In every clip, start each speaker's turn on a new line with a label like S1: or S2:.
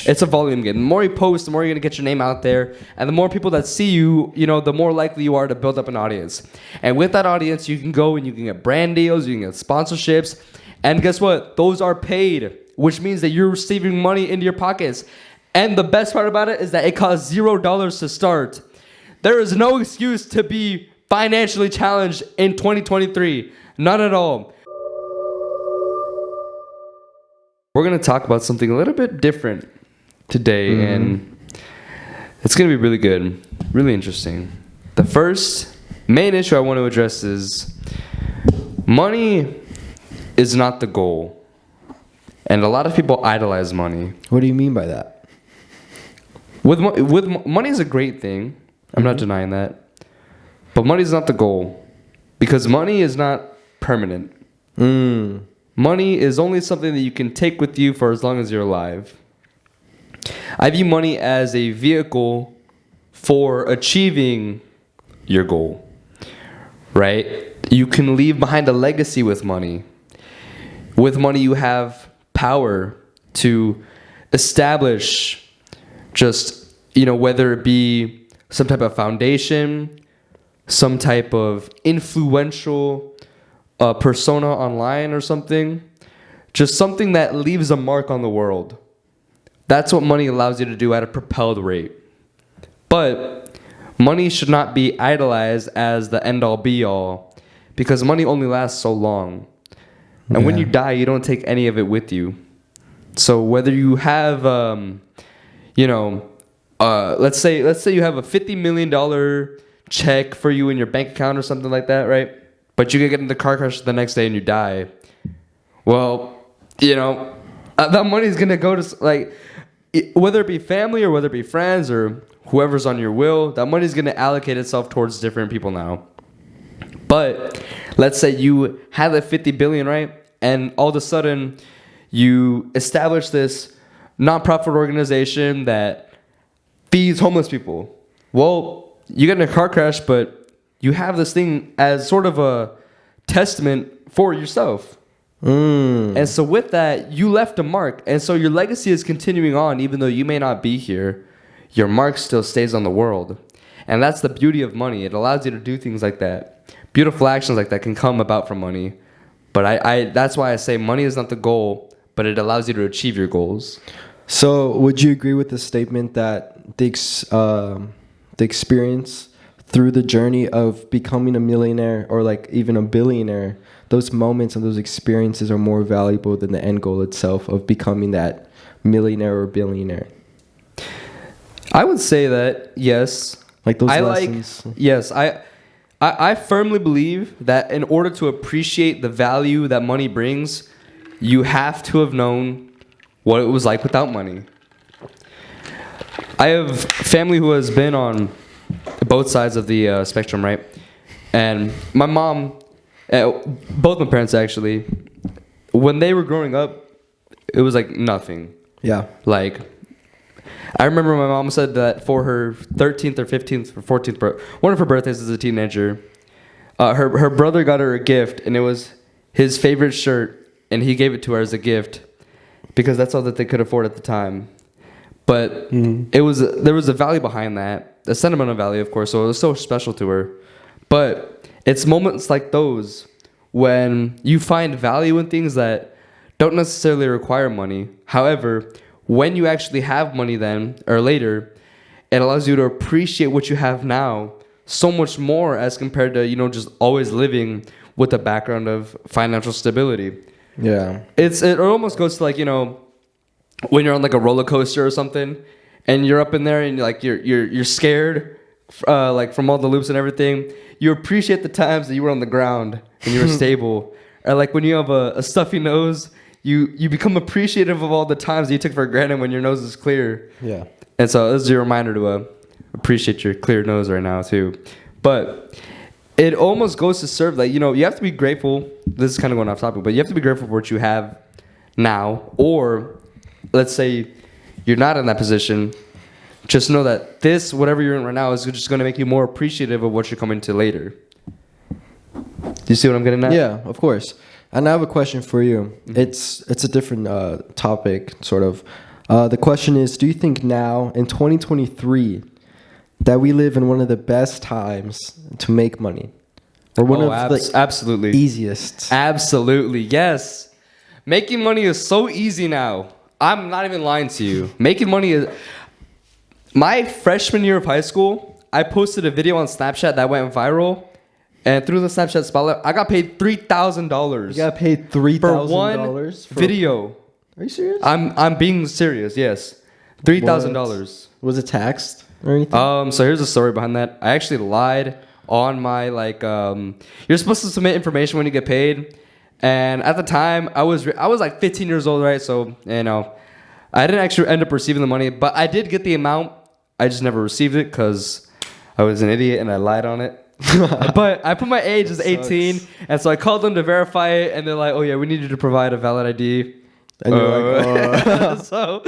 S1: It's a volume game. The more you post, the more you're going to get your name out there. And the more people that see you, the more likely you are to build up an audience. And with that audience, you can go and you can get brand deals, you can get sponsorships. And guess what? Those are paid, which means that you're receiving money into your pockets. And the best part about it is that it costs $0 to start. There is no excuse to be financially challenged in 2023. None at all. We're going to talk about something a little bit different today, and it's going to be really good, really interesting. The first main issue I want to address is money is not the goal. And a lot of people idolize money.
S2: What do you mean by that?
S1: Money is a great thing. I'm not denying that. But money is not the goal, because money is not permanent. Money is only something that you can take with you for as long as you're alive. I view money as a vehicle for achieving your goal, right? You can leave behind a legacy with money. With money, you have power to establish just, whether it be some type of foundation, some type of influential persona online or something, just something that leaves a mark on the world. That's what money allows you to do at a propelled rate. But money should not be idolized as the end-all be-all, because money only lasts so long. And when you die, you don't take any of it with you. So whether you have, let's say you have a $50 million check for you in your bank account or something like that, right? But you get in the car crash the next day and you die. Well, that money is going to go to, whether it be family or whether it be friends or whoever's on your will, that money is going to allocate itself towards different people now. But let's say you have that 50 billion, right? And all of a sudden you establish this nonprofit organization that feeds homeless people. Well, you get in a car crash, but you have this thing as sort of a testament for yourself. And so with that, you left a mark. And so your legacy is continuing on, even though you may not be here. Your mark still stays on the world. And that's the beauty of money. It allows you to do things like that. Beautiful actions like that can come about from money. But I that's why I say money is not the goal, but it allows you to achieve your goals.
S2: So would you agree with the statement that the experience through the journey of becoming a millionaire or even a billionaire, those moments and those experiences are more valuable than the end goal itself of becoming that millionaire or billionaire?
S1: I would say that, yes.
S2: Like those lessons.
S1: Yes, I firmly believe that in order to appreciate the value that money brings, you have to have known what it was like without money. I have family who has been on both sides of the spectrum, right? And my mom, both my parents actually, when they were growing up, it was like nothing.
S2: Yeah.
S1: I remember my mom said that for her 13th or 15th or 14th, one of her birthdays as a teenager, her brother got her a gift, and it was his favorite shirt, and he gave it to her as a gift because that's all that they could afford at the time. But there was a value behind that, a sentimental value, of course, so it was so special to her. But it's moments like those when you find value in things that don't necessarily require money. However, when you actually have money then or later, it allows you to appreciate what you have now so much more as compared to, just always living with a background of financial stability.
S2: Yeah.
S1: It almost goes to when you're on a roller coaster or something, and you're up in there and you're scared, from all the loops and everything. You appreciate the times that you were on the ground and you were stable. Or when you have a stuffy nose, you become appreciative of all the times that you took for granted when your nose is clear.
S2: Yeah.
S1: And so this is your reminder to appreciate your clear nose right now too. But it almost goes to serve you have to be grateful. This is kind of going off topic, but you have to be grateful for what you have now. Or let's say you're not in that position. Just know that whatever you're in right now, is just going to make you more appreciative of what you're coming to later. Do you see what I'm getting at?
S2: Yeah, of course. And I have a question for you. Mm-hmm. It's a different topic, sort of. The question is, do you think now in 2023 that we live in one of the best times to make money? Or one of the
S1: absolutely
S2: easiest?
S1: Absolutely, yes. Making money is so easy now. I'm not even lying to you. Making money is... My freshman year of high school, I posted a video on Snapchat that went viral. And through the Snapchat spotlight, I got paid $3,000.
S2: You got paid $3,000
S1: for one video.
S2: Are you serious?
S1: I'm being serious. Yes, $3,000.
S2: Was it taxed or anything?
S1: So here's the story behind that. I actually lied on my You're supposed to submit information when you get paid, and at the time I was like 15 years old, right? So I didn't actually end up receiving the money, but I did get the amount. I just never received it because I was an idiot and I lied on it. But I put my age as 18, and so I called them to verify it, and they're like, "Oh yeah, we need you to provide a valid ID."
S2: And you're like, oh.
S1: So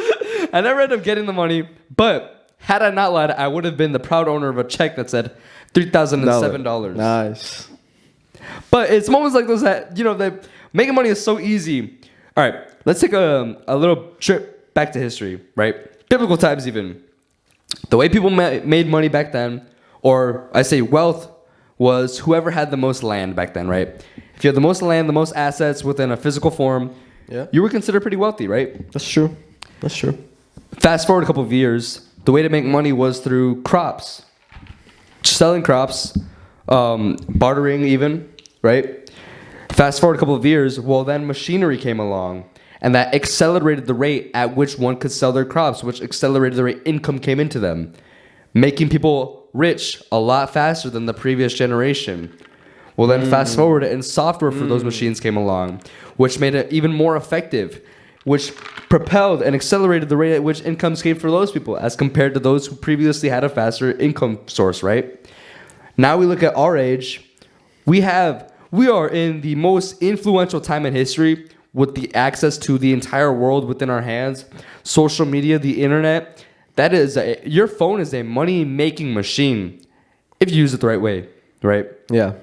S1: I never ended up getting the money. But had I not lied, I would have been the proud owner of a check that said $3,007.
S2: Nice.
S1: But it's moments like those that that making money is so easy. All right, let's take a little trip back to history, right? Biblical times, even the way people made money back then, or I say wealth, was whoever had the most land back then, right? If you had the most land, the most assets within a physical form, you were considered pretty wealthy, right?
S2: That's true. That's true.
S1: Fast forward a couple of years, the way to make money was through crops. Selling crops, bartering even, right? Fast forward a couple of years, well then machinery came along, and that accelerated the rate at which one could sell their crops, which accelerated the rate income came into them, making people rich a lot faster than the previous generation. Well, then fast forward and software for those machines came along, which made it even more effective, which propelled and accelerated the rate at which incomes came for those people as compared to those who previously had a faster income source, right? Now we look at our age. We are in the most influential time in history with the access to the entire world within our hands, social media, the internet. That is, your phone is a money-making machine if you use it the right way, right?
S2: Yeah.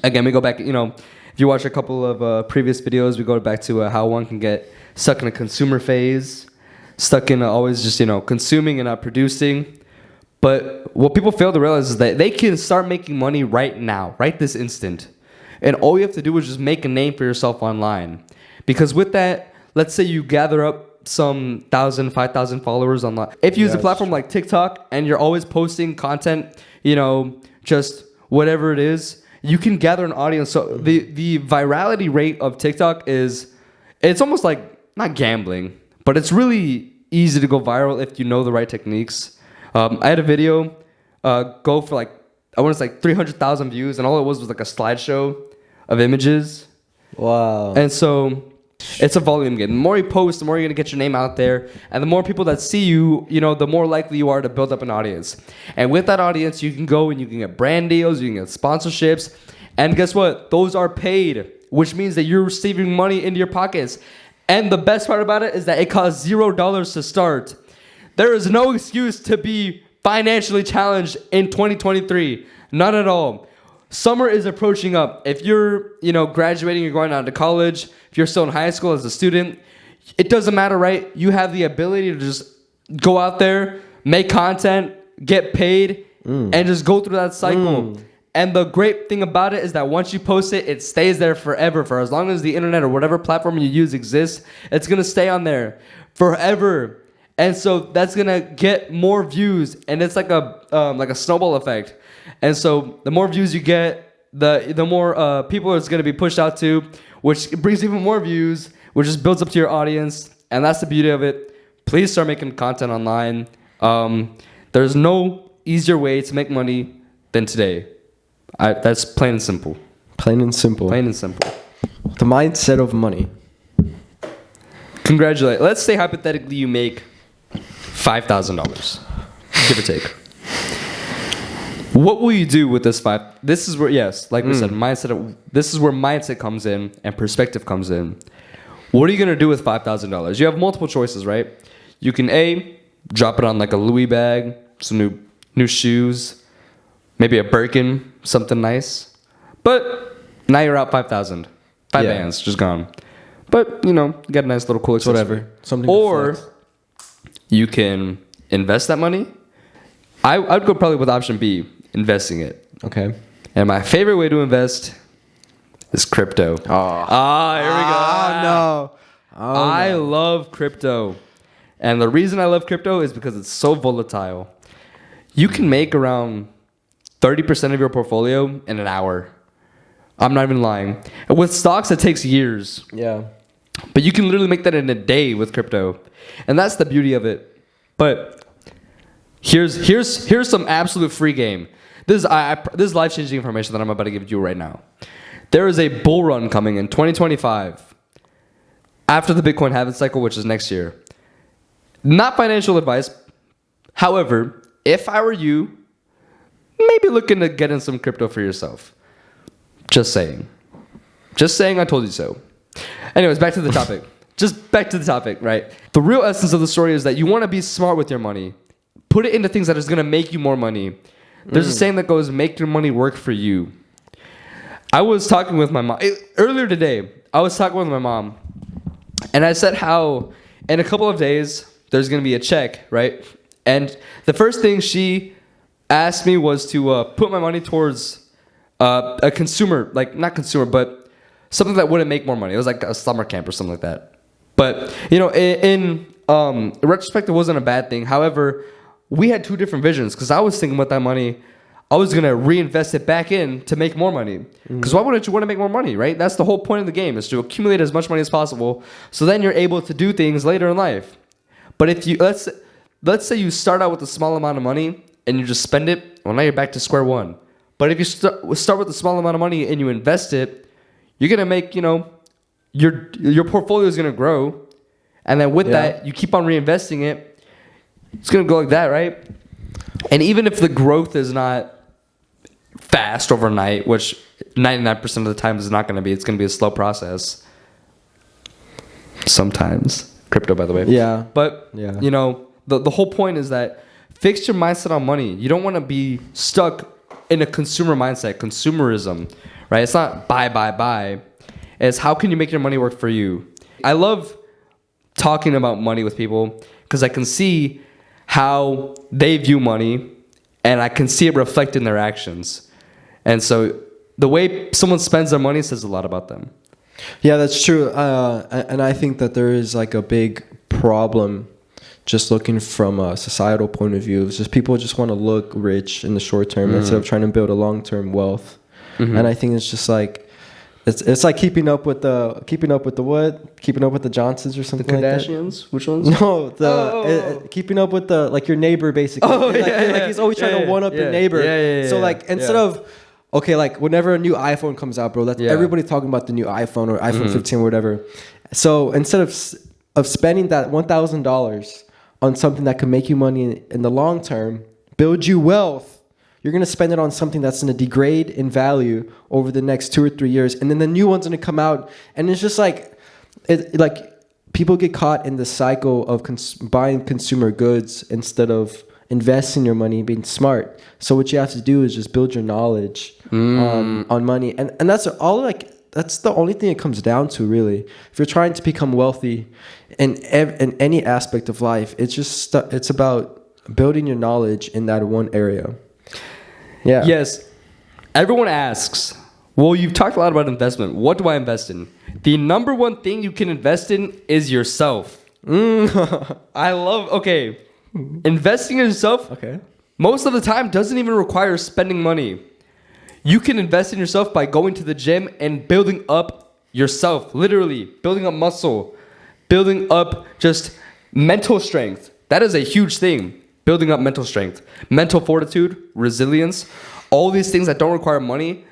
S1: Again, we go back, if you watch a couple of previous videos, we go back to how one can get stuck in a consumer phase, stuck in always just, consuming and not producing. But what people fail to realize is that they can start making money right now, right this instant. And all you have to do is just make a name for yourself online. Because with that, let's say you gather up some 1,000, 5,000 followers online. If you use a platform like TikTok and you're always posting content, just whatever it is, you can gather an audience. So the virality rate of TikTok it's almost like, not gambling, but it's really easy to go viral if you know the right techniques. I had a video go for I want to say 300,000 views, and all it was like a slideshow of images.
S2: Wow.
S1: And so it's a volume game. The more you post, the more you're going to get your name out there. And the more people that see you, the more likely you are to build up an audience. And with that audience, you can go and you can get brand deals, you can get sponsorships. And guess what? Those are paid, which means that you're receiving money into your pockets. And the best part about it is that it costs $0 to start. There is no excuse to be financially challenged in 2023. None at all. Summer is approaching up. If you're, graduating, you're going out to college, if you're still in high school as a student, it doesn't matter, right? You have the ability to just go out there, make content, get paid, and just go through that cycle. And the great thing about it is that once you post it, it stays there forever. For as long as the internet or whatever platform you use exists, it's going to stay on there forever. And so that's going to get more views. And it's like a snowball effect. And so the more views you get, the more people it's going to be pushed out to, which brings even more views, which just builds up to your audience. And that's the beauty of it. Please start making content online. There's no easier way to make money than today. That's plain and simple.
S2: Plain and simple.
S1: Plain and simple.
S2: The mindset of money.
S1: Congratulate. Let's say hypothetically you make $5,000, give or take. What will you do with this This is where, yes, like we said, this is where mindset comes in and perspective comes in. What are you going to do with $5,000? You have multiple choices, right? You can A, drop it on like a Louis bag, some new shoes, maybe a Birkin, something nice. But now you're out 5,000. Bands, just gone. But, you get a nice little cool accessory.
S2: Whatever. Something
S1: or You can invest that money. I'd go probably with option B, investing it.
S2: Okay.
S1: And my favorite way to invest is crypto.
S2: Here we go. No.
S1: I love crypto. And the reason I love crypto is because it's so volatile. You can make around 30% of your portfolio in an hour. I'm not even lying. And with stocks, it takes years.
S2: Yeah.
S1: But you can literally make that in a day with crypto. And that's the beauty of it. But here's some absolute free game. This is life-changing information that I'm about to give you right now. There is a bull run coming in 2025 after the Bitcoin halving cycle, which is next year. Not financial advice. However, if I were you, maybe looking to get in some crypto for yourself. Just saying. Just saying I told you so. Anyways, back to the topic. Right? The real essence of the story is that you want to be smart with your money. Put it into things that is going to make you more money. There's a saying that goes, make your money work for you. I was talking with my mom. Earlier today, I was talking with my mom. And I said how in a couple of days, there's going to be a check, right? And the first thing she asked me was to put my money towards a consumer, like not consumer, but something that wouldn't make more money. It was like a summer camp or something like that. But, you know, in retrospect, it wasn't a bad thing. However, we had two different visions because I was thinking with that money, I was going to reinvest it back in to make more money. Because why wouldn't you want to make more money, right? That's the whole point of the game, is to accumulate as much money as possible so then you're able to do things later in life. But if you, let's say you start out with a small amount of money and you just spend it, well, now you're back to square one. But if you start with a small amount of money and you invest it, you're going to make, you know, your portfolio is going to grow. And then with that, you keep on reinvesting it. It's going to go like that, right? And even if the growth is not fast overnight, which 99% of the time is not going to be, it's going to be a slow process. Sometimes. Crypto, by the way.
S2: Yeah.
S1: But, you know, the whole point is that fix your mindset on money. You don't want to be stuck in a consumer mindset, consumerism, right? It's not buy. It's how can you make your money work for you? I love talking about money with people because I can see how they view money and I can see it reflect in their actions. And so the way someone spends their money says a lot about them.
S2: Yeah, that's true. And I think that there is like a big problem just looking from a societal point of view. It's just people just want to look rich in the short term instead of trying to build a long-term wealth. And I think it's just like it's like keeping up with the Johnsons or something.
S1: The
S2: Kardashians?
S1: Like that. Which ones?
S2: No, keeping up with the like your neighbor basically. Like he's always trying to one up your neighbor. So like instead of okay, like whenever a new iPhone comes out, bro, everybody's talking about the new iPhone or iPhone 15 or whatever. So instead of spending that $1,000 on something that can make you money in the long term, build you wealth, you're going to spend it on something that's going to degrade in value over the next 2 or 3 years. And then the new one's going to come out. And it's just like, people get caught in the cycle of buying consumer goods instead of investing your money, being smart. So what you have to do is just build your knowledge on money. And that's that's the only thing it comes down to, really. If you're trying to become wealthy in any aspect of life, it's about building your knowledge in that one area. Yeah. Yes.
S1: Everyone asks, well, you've talked a lot about investment. What do I invest in? The number one thing you can invest in is yourself. Investing in yourself, most of the time, doesn't even require spending money. You can invest in yourself by going to the gym and building up yourself, literally building up muscle, building up just mental strength. That is a huge thing. Building up mental strength, mental fortitude, resilience, all these things that don't require money,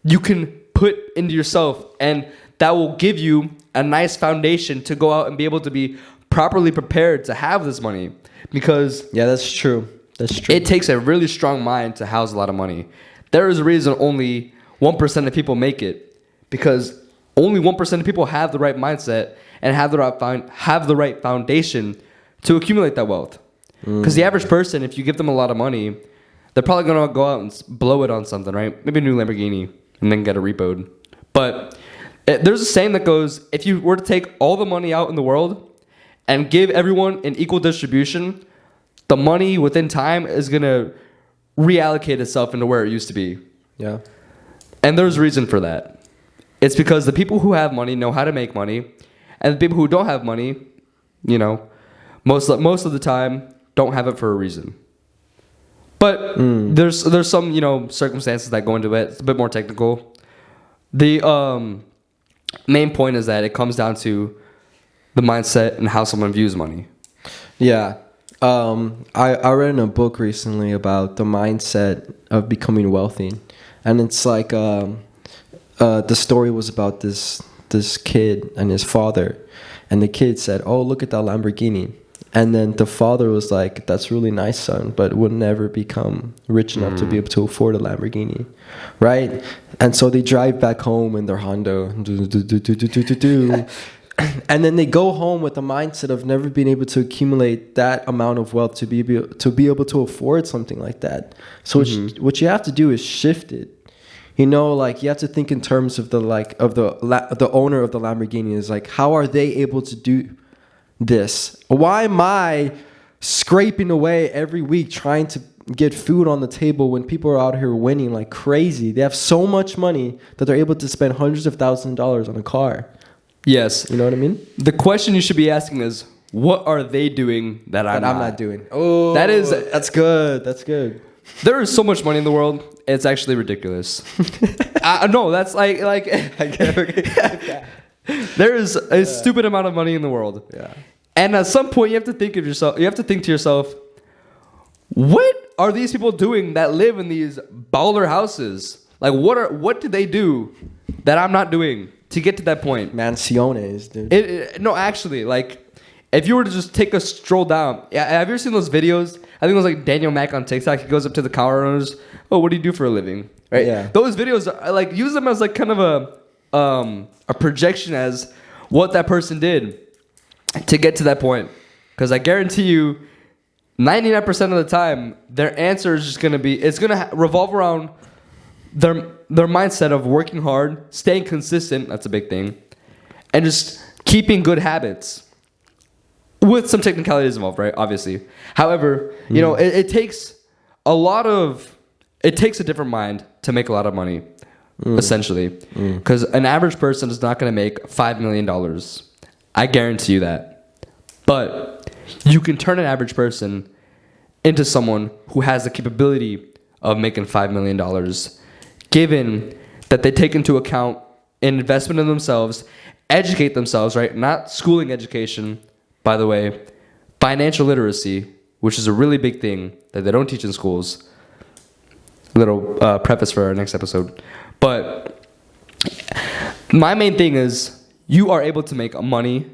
S1: you can put into yourself, and that will give you a nice foundation to go out and be able to be properly prepared to have this money. Because
S2: that's true.
S1: It takes a really strong mind to house a lot of money. There is a reason only 1% of people make it, because only 1% of people have the right mindset and have the right foundation to accumulate that wealth. Because the average person, if you give them a lot of money, they're probably going to go out and blow it on something, right? Maybe a new Lamborghini and then get it repoed. But there's a saying that goes, if you were to take all the money out in the world and give everyone an equal distribution, the money within time is going to reallocate itself into where it used to be.
S2: Yeah.
S1: And there's reason for that. It's because the people who have money know how to make money, and the people who don't have money, you know, most of the time don't have it for a reason. But there's some, you know, circumstances that go into it. It's a bit more technical. The main point is that it comes down to the mindset and how someone views money.
S2: Yeah. I read in a book recently about the mindset of becoming wealthy. And it's like the story was about this kid and his father. And the kid said, "Oh, look at that Lamborghini." And then the father was like, "That's really nice, son, but would never become rich enough to be able to afford a Lamborghini." Right? And so they drive back home in their Honda. And then they go home with the mindset of never being able to accumulate that amount of wealth to be able to afford something like that. So what you have to do is shift it. You know, like you have to think in terms of the owner of the Lamborghini is like, how are they able to do this? Why am I scraping away every week trying to get food on the table when people are out here winning like crazy? They have so much money that they're able to spend hundreds of thousands of dollars on a car.
S1: Yes.
S2: You know what I mean?
S1: The question you should be asking is, what are they doing that I'm not
S2: doing? Oh, that's good. That's good.
S1: There is so much money in the world. It's actually ridiculous. No, that's like there is a stupid amount of money in the world. Yeah. And at some point, you have to think of yourself. You have to think to yourself, what are these people doing that live in these baller houses? Like, what do they do that I'm not doing to get to that point?
S2: Mansiones, dude.
S1: No, actually, like, if you were to just take a stroll down, have you ever seen those videos? I think it was like Daniel Mack on TikTok. He goes up to the car owners. "Oh, what do you do for a living?" Right?
S2: Yeah.
S1: Those videos, I like use them as like kind of a projection as what that person did to get to that point. Because I guarantee you, 99% of the time, their answer is just gonna be revolve around their mindset of working hard, staying consistent. That's a big thing, and just keeping good habits. With some technicalities involved, right? Obviously. However, you know, it takes a different mind to make a lot of money, essentially. Because an average person is not going to make $5 million. I guarantee you that. But you can turn an average person into someone who has the capability of making $5 million, given that they take into account an investment in themselves, educate themselves, right? Not schooling education. By the way, financial literacy, which is a really big thing that they don't teach in schools. Little preface for our next episode. But my main thing is you are able to make money.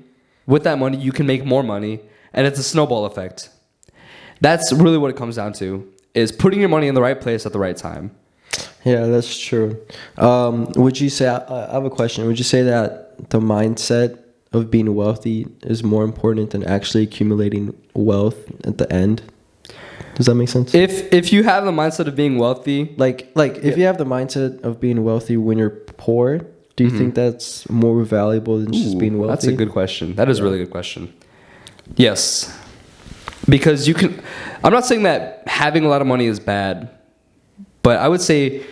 S1: With that money, you can make more money. And it's a snowball effect. That's really what it comes down to, is putting your money in the right place at the right time.
S2: Yeah, that's true. Would you say, I have a question. Would you say that the mindset of being wealthy is more important than actually accumulating wealth at the end? Does that make sense?
S1: If you have the mindset of being wealthy,
S2: if you have the mindset of being wealthy when you're poor, do you think that's more valuable than just being wealthy?
S1: That's a good question. That is a really good question. Yes. Because I'm not saying that having a lot of money is bad, but I would say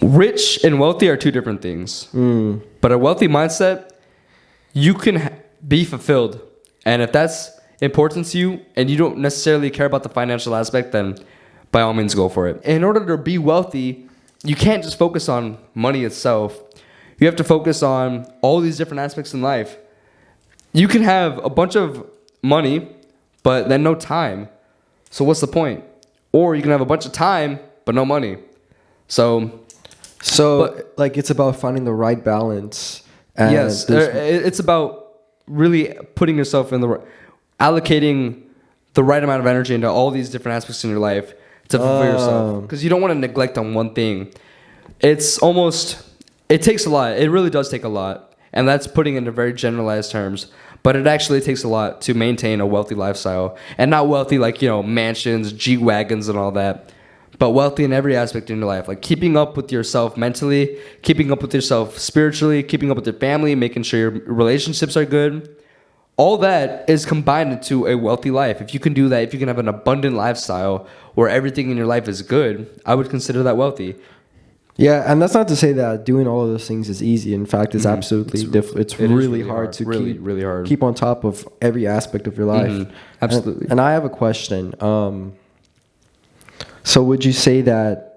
S1: rich and wealthy are two different things. But a wealthy mindset, you can be fulfilled. And if that's important to you and you don't necessarily care about the financial aspect, then by all means go for it. In order to be wealthy, you can't just focus on money itself. You have to focus on all these different aspects in life. You can have a bunch of money, but then no time. So what's the point? Or you can have a bunch of time, but no money. So
S2: it's about finding the right balance. And
S1: yes, it's about really putting yourself in allocating the right amount of energy into all these different aspects in your life to fulfill yourself. Because you don't want to neglect on one thing. It takes a lot. It really does take a lot. And that's putting it into very generalized terms. But it actually takes a lot to maintain a wealthy lifestyle. And not wealthy like, you know, mansions, G-Wagons and all that. But wealthy in every aspect in your life. Like keeping up with yourself mentally, keeping up with yourself spiritually, keeping up with your family, making sure your relationships are good. all that is combined into a wealthy life. If you can do that, if you can have an abundant lifestyle where everything in your life is good, I would consider that wealthy.
S2: Yeah, and that's not to say that doing all of those things is easy. In fact, it's absolutely it's really hard to keep on top of every aspect of your life.
S1: Absolutely.
S2: And I have a question. So would you say that?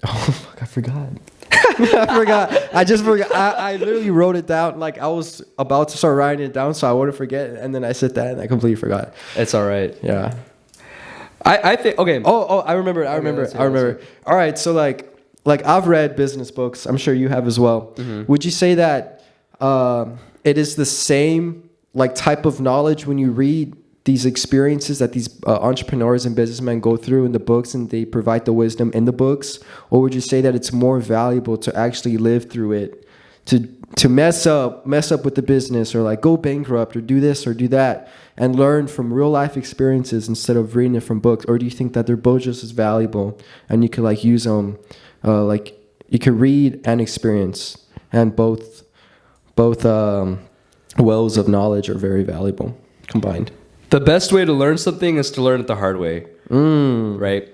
S2: Oh fuck, I forgot. I forgot. I just forgot. I literally wrote it down. Like I was about to start writing it down, so I wouldn't forget. And then I said that, and I completely forgot.
S1: It's all right.
S2: Yeah.
S1: I think okay.
S2: Oh, I remember. I remember. All right, so like I've read business books. I'm sure you have as well. Would you say that it is the same like type of knowledge when you read these experiences that these entrepreneurs and businessmen go through in the books, and they provide the wisdom in the books? Or would you say that it's more valuable to actually live through it, to mess up with the business, or like go bankrupt, or do this or do that, and learn from real life experiences instead of reading it from books? Or do you think that they're both just as valuable, and you could like use them, like you can read and experience, and both wells of knowledge are very valuable combined?
S1: The best way to learn something is to learn it the hard way, right?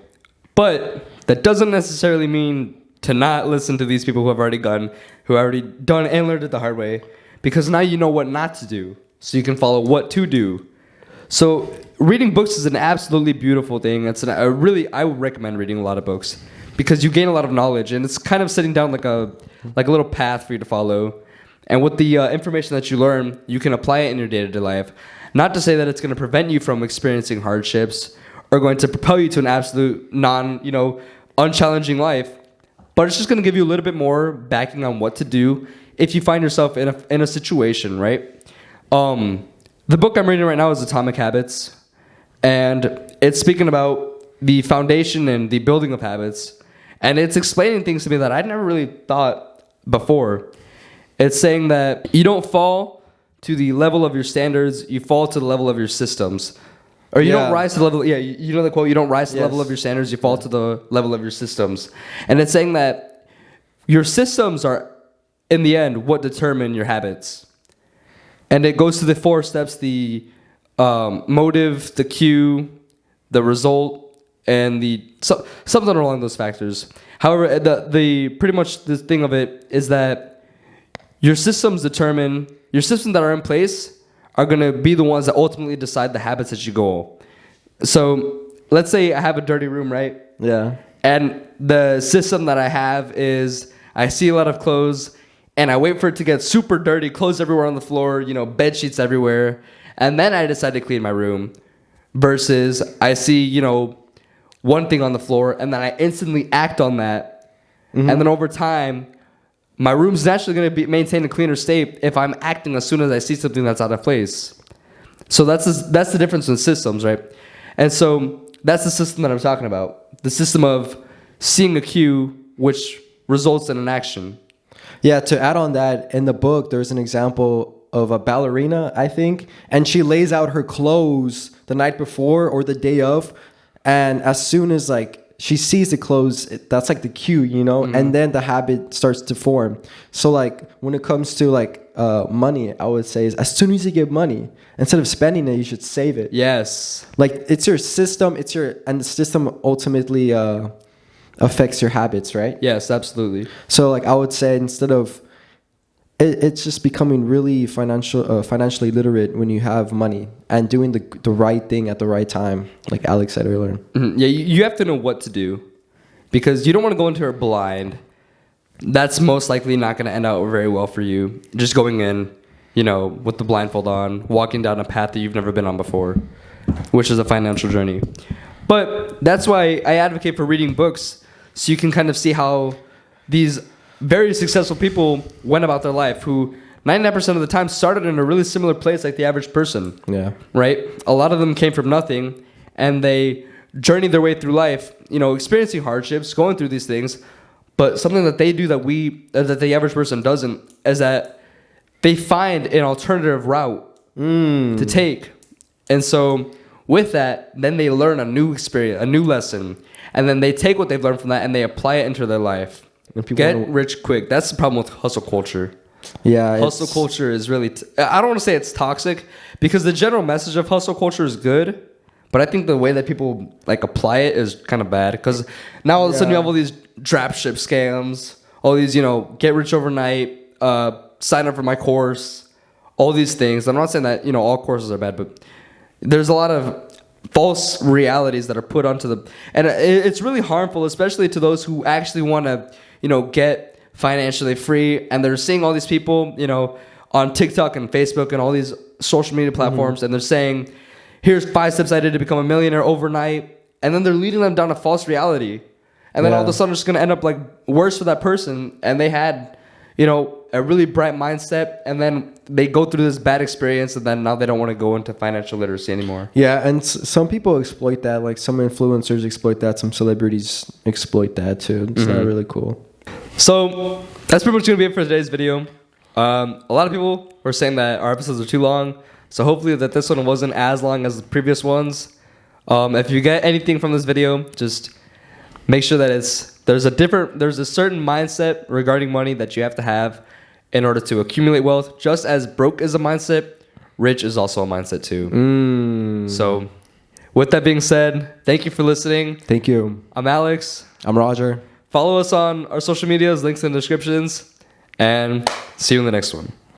S1: But that doesn't necessarily mean to not listen to these people who have already done and learned it the hard way, because now you know what not to do, so you can follow what to do. So reading books is an absolutely beautiful thing. I would recommend reading a lot of books, because you gain a lot of knowledge, and it's kind of setting down like a little path for you to follow. And with the information that you learn, you can apply it in your day-to-day life. Not to say that it's going to prevent you from experiencing hardships or going to propel you to an absolute unchallenging life, but it's just going to give you a little bit more backing on what to do if you find yourself in a situation, right? The book I'm reading right now is Atomic Habits, and it's speaking about the foundation and the building of habits, and it's explaining things to me that I'd never really thought before. It's saying that you don't fall to the level of your standards, you fall to the level of your systems. Or you don't rise to the level, you know the quote, you don't rise to the level of your standards, you fall to the level of your systems. And it's saying that your systems are, in the end, what determine your habits. And it goes to the 4 steps: the motive, the cue, the result, and something along those factors. However, the pretty much the thing of it is that your systems that are in place are going to be the ones that ultimately decide the habits that you go. So let's say I have a dirty room, right?
S2: Yeah.
S1: And the system that I have is I see a lot of clothes, and I wait for it to get super dirty, clothes everywhere on the floor, bed sheets everywhere, and then I decide to clean my room. Versus I see, one thing on the floor, and then I instantly act on that. And then over time, my room's naturally going to maintain a cleaner state if I'm acting as soon as I see something that's out of place. So that's the difference in systems, right? And so that's the system that I'm talking about. The system of seeing a cue, which results in an action.
S2: Yeah, to add on that, in the book, there's an example of a ballerina, I think, and she lays out her clothes the night before or the day of, and as soon as she sees the clothes, that's like the cue, and then the habit starts to form. So when it comes to money, I would say is as soon as you get money, instead of spending it, you should save it.
S1: Yes.
S2: It's your system, and the system ultimately affects your habits, right?
S1: Yes, absolutely.
S2: So I would say instead of it's just becoming really financially literate when you have money and doing the right thing at the right time, like Alex said earlier.
S1: Mm-hmm. Yeah, you have to know what to do, because you don't want to go into it blind. That's most likely not going to end out very well for you. Just going in, with the blindfold on, walking down a path that you've never been on before, which is a financial journey. But that's why I advocate for reading books, so you can kind of see how these very successful people went about their life, who 99% of the time started in a really similar place like the average person. Yeah. Right? A lot of them came from nothing, and they journeyed their way through life, experiencing hardships, going through these things. But something that they do that the average person doesn't is that they find an alternative route to take. And so with that, then they learn a new experience, a new lesson, and then they take what they've learned from that and they apply it into their life. Get rich quick. That's the problem with hustle culture.
S2: Yeah,
S1: hustle culture is really I don't want to say it's toxic, because the general message of hustle culture is good, but I think the way that people like apply it is kind of bad, because now all of a sudden you have all these dropship scams, all these, get rich overnight, sign up for my course, all these things. I'm not saying that all courses are bad, but there's a lot of false realities that are put onto the, and it's really harmful, especially to those who actually want to get financially free, and they're seeing all these people on TikTok and Facebook and all these social media platforms, and they're saying, here's 5 steps I did to become a millionaire overnight, and then they're leading them down a false reality, and then all of a sudden it's going to end up like worse for that person, and they had a really bright mindset, and then they go through this bad experience, and then now they don't want to go into financial literacy anymore.
S2: Yeah, and some people exploit that. Like some influencers exploit that. Some celebrities exploit that too. It's not really cool.
S1: So that's pretty much going to be it for today's video. A lot of people were saying that our episodes are too long, so hopefully that this one wasn't as long as the previous ones. If you get anything from this video, just make sure that there's a certain mindset regarding money that you have to have in order to accumulate wealth. Just as broke is a mindset, rich is also a mindset too. So with that being said, thank you for listening.
S2: Thank you.
S1: I'm Alex.
S2: I'm Roger.
S1: Follow us on our social medias, links in the descriptions, and see you in the next one.